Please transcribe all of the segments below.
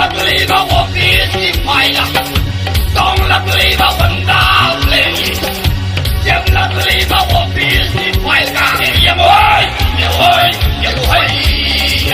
了对吧？我必须快了，动了对吧？混到里，讲了对吧？我必须快了，也会，耶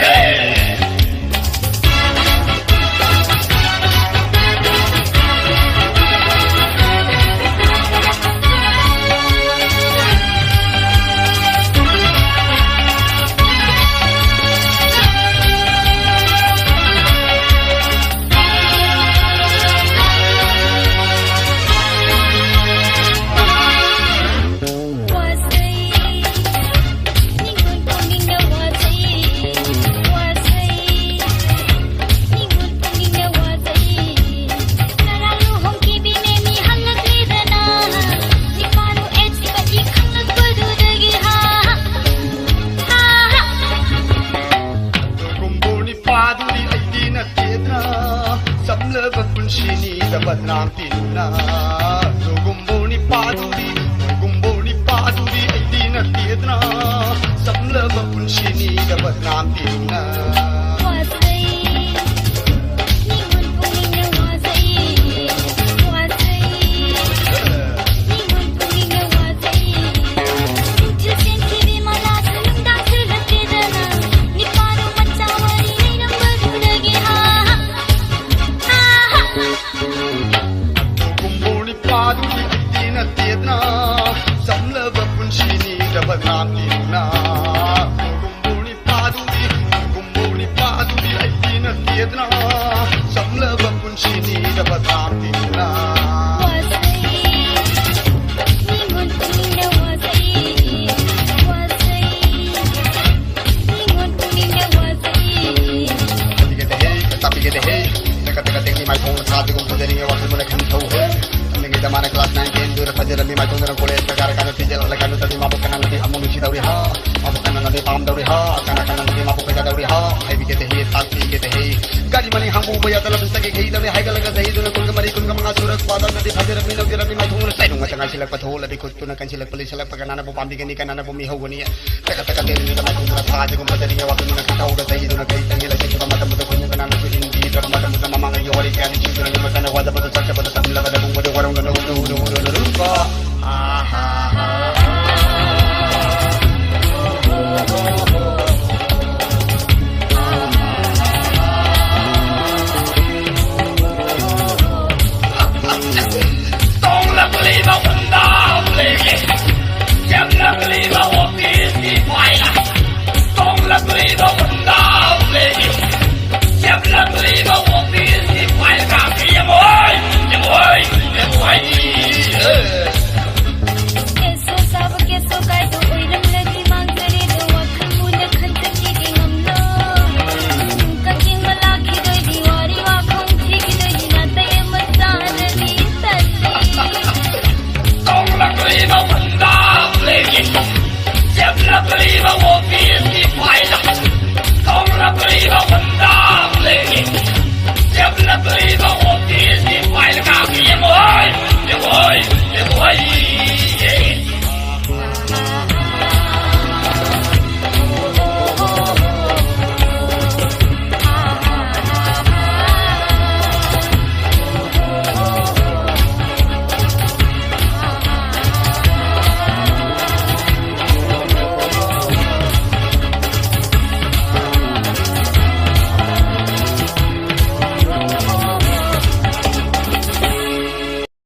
！Badnaam tinna Gumbo ni paduri ay di na tiyadna Samla bapunshini da badnaam tinna Badnaam tinna Gumbo ni paduri ay di na tiyadna Samla bapunshini da badnaam tinna Mana kelas 9 dur fajar mi mai tong kole segar kan tijal la kan tadi mabuk kan nanti amun si dauri ha mabuk kan nanti pam dauri ha kan nanti mabuk ka dauri ha hai bi kete he tak bi kete he gari mani hambu boya tala bisa ke gei dauri hai gala ga zaid kun ga mari kun ga mga surat pada nanti fajar mi dauri mi mai tong sai dong tanga silak pathol abi kut tuna kan silak pali silak pagana bo pambi ni kan na bo mi ho ni taka taka te ni mai tong ra je ko padari ya waktu na kita udah zaid na kai tangi la se ko mata mata kun kan na ko indi ra mata mata mamang yo wali kan ci na mata na wada betul saja pada tam la pada bo de warung na动了对吧？混到里。